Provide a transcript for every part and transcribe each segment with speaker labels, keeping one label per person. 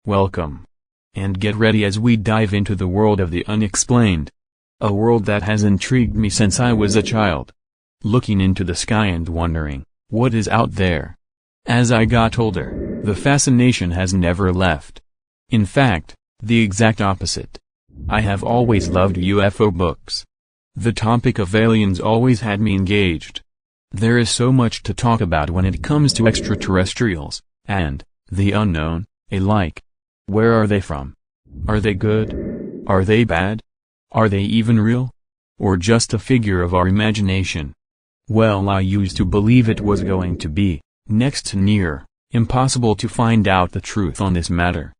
Speaker 1: Welcome. And get ready as we dive into the world of the unexplained. A world that has intrigued me since I was a child. Looking into the sky and wondering, what is out there? As I got older, the fascination has never left. In fact, the exact opposite. I have always loved UFO books. The topic of aliens always had me engaged. There is so much to talk about when it comes to extraterrestrials, and the unknown, alike. Where are they from? Are they good? Are they bad? Are they even real? Or just a figure of our imagination? Well, I used to believe it was going to be, next to near, impossible to find out the truth on this matter.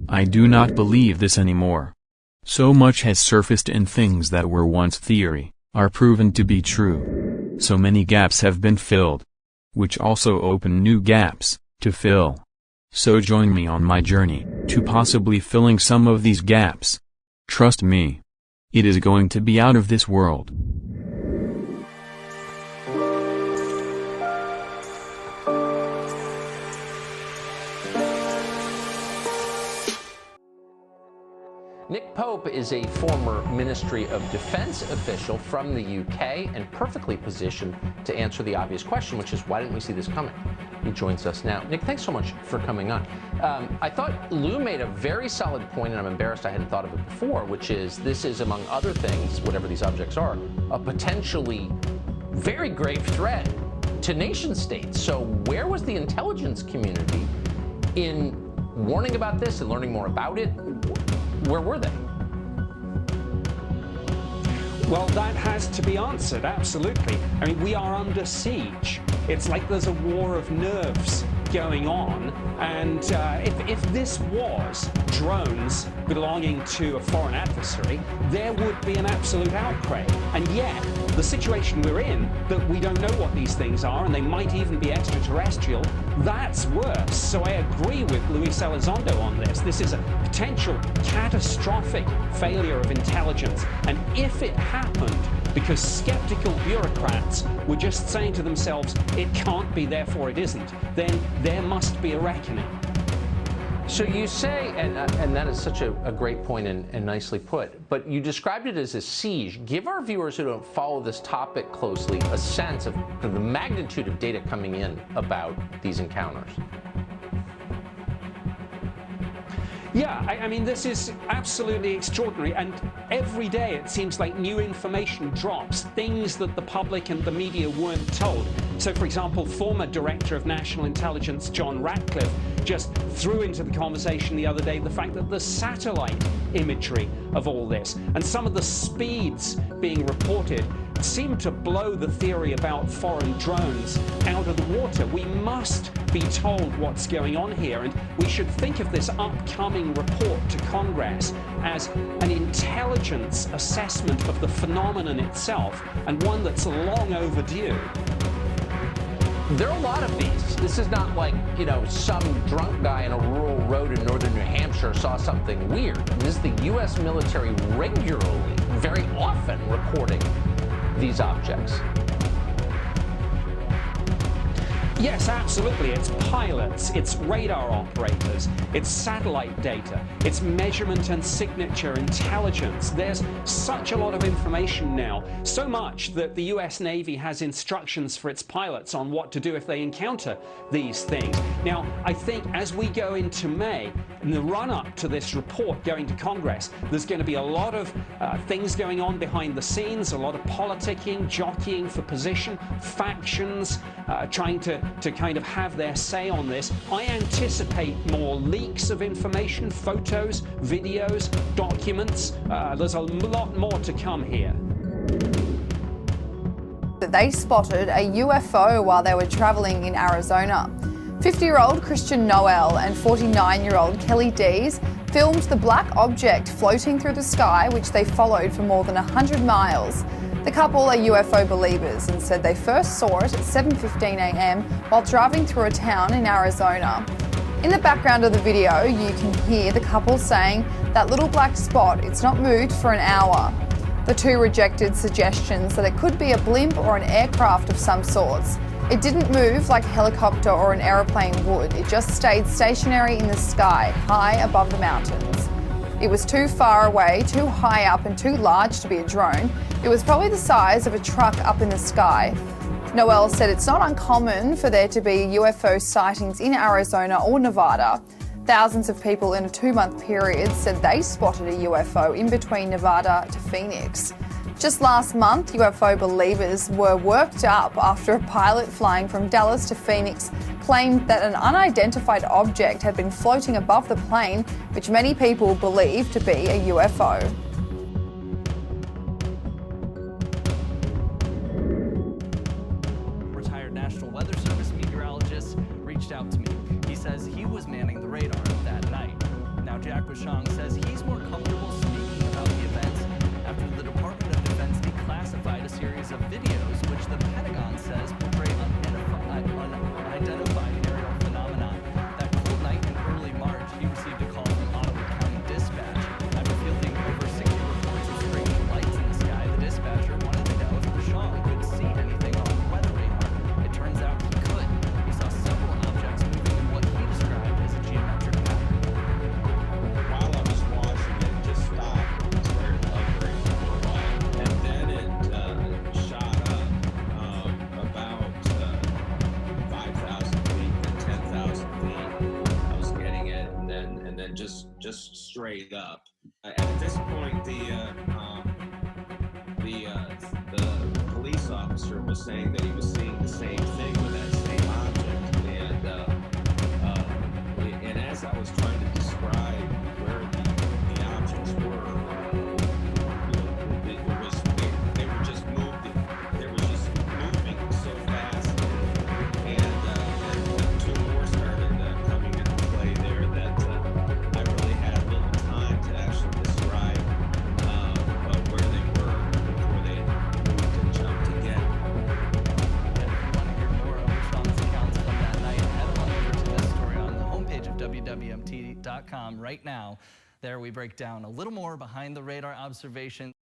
Speaker 1: I do not believe this anymore. So much has surfaced and things that were once theory, are proven to be true. So many gaps have been filled. Which also open new gaps, to fill. So join me on my journey, to possibly filling some of these gaps. Trust me. It is going to be out of this world.
Speaker 2: Nick Pope is a former Ministry of Defense official from the UK and perfectly positioned to answer the obvious question, which is, why didn't we see this coming? He joins us now. Nick, thanks so much for coming on. I thought Lou made a very solid point, and I'm embarrassed I hadn't thought of it before, which is this is, among other things, whatever these objects are, a potentially very grave threat to nation states. So where was the intelligence community in warning about this and learning more about it? Where were they?
Speaker 3: Well, that has to be answered, absolutely. I mean, we are under siege. It's like there's a war of nerves going on, and if this was drones belonging to a foreign adversary, there would be an absolute outcry. And yet, the situation we're in, that we don't know what these things are, and they might even be extraterrestrial, that's worse. So I agree with Luis Elizondo on this. This is a potential catastrophic failure of intelligence, and if it happened because skeptical bureaucrats were just saying to themselves, it can't be, therefore it isn't, then there must be a reckoning.
Speaker 2: So you say, and that is such a great point and nicely put, but you described it as a siege. Give our viewers who don't follow this topic closely a sense of the magnitude of data coming in about these encounters.
Speaker 3: Yeah, I mean, this is absolutely extraordinary, and every day it seems like new information drops, things that the public and the media weren't told. So, for example, former Director of National Intelligence John Ratcliffe just threw into the conversation the other day the fact that the satellite imagery of all this and some of the speeds being reported seem to blow the theory about foreign drones out of the water. We must be told what's going on here, and we should think of this upcoming report to Congress as an intelligence assessment of the phenomenon itself, and one that's long overdue.
Speaker 2: There are a lot of these. This is not like, you know, some drunk guy on a rural road in northern New Hampshire saw something weird. This is the U.S. military regularly, very often, reporting these objects.
Speaker 3: Yes, absolutely. It's pilots, it's radar operators, it's satellite data, it's measurement and signature intelligence. There's such a lot of information now, so much that the US Navy has instructions for its pilots on what to do if they encounter these things. Now, I think as we go into May, in the run-up to this report going to Congress, there's going to be a lot of things going on behind the scenes, a lot of politicking, jockeying for position, factions trying to kind of have their say on this. I anticipate more leaks of information, photos, videos, documents. There's a lot more to come here.
Speaker 4: They spotted a UFO while they were traveling in Arizona. 50-year-old Christian Noel and 49-year-old Kelly Dees filmed the black object floating through the sky, which they followed for more than 100 miles. The couple are UFO believers and said they first saw it at 7:15 a.m. while driving through a town in Arizona. In the background of the video, you can hear the couple saying, "That little black spot, it's not moved for an hour." The two rejected suggestions that it could be a blimp or an aircraft of some sorts. It didn't move like a helicopter or an aeroplane would. It just stayed stationary in the sky, high above the mountains. It was too far away, too high up and too large to be a drone. It was probably the size of a truck up in the sky. Noel said it's not uncommon for there to be UFO sightings in Arizona or Nevada. Thousands of people in a 2-month period said they spotted a UFO in between Nevada to Phoenix. Just last month, UFO believers were worked up after a pilot flying from Dallas to Phoenix claimed that an unidentified object had been floating above the plane, which many people believe to be a UFO.
Speaker 5: Retired National Weather Service meteorologist reached out to me. He says he was manning the radar that night. Now Jack Bushong says he's more comfortable speaking about the events after the Department of Defense declassified a series of videos which the Pentagon says portray unidentified aerial phenomena. That cold night in early March, he received a call from Ottawa County Dispatch. After fielding over 60 reports of strange lights in the sky, the dispatcher wanted to know if Bushong could see anything on the weather radar. It turns out he could. He saw several objects moving in what he described as a geometric pattern.
Speaker 6: While I was watching it, it just stopped and started hovering for a while. And then it shot up about 5,000 feet and 10,000 feet. I was getting it, and then just straight up. At this point, the police officer was saying that he was seeing the same thing with that same object, and as I was trying to describe where the objects were, they were just moving. They were just moving so fast, and two more started coming into play there that I really had little time to actually describe where they were before they moved and jumped again.
Speaker 5: If you want to hear more of Bushong's accounts from that night, head on over to this story on the homepage of WWMT.com right now. There we break down a little more behind the radar observation.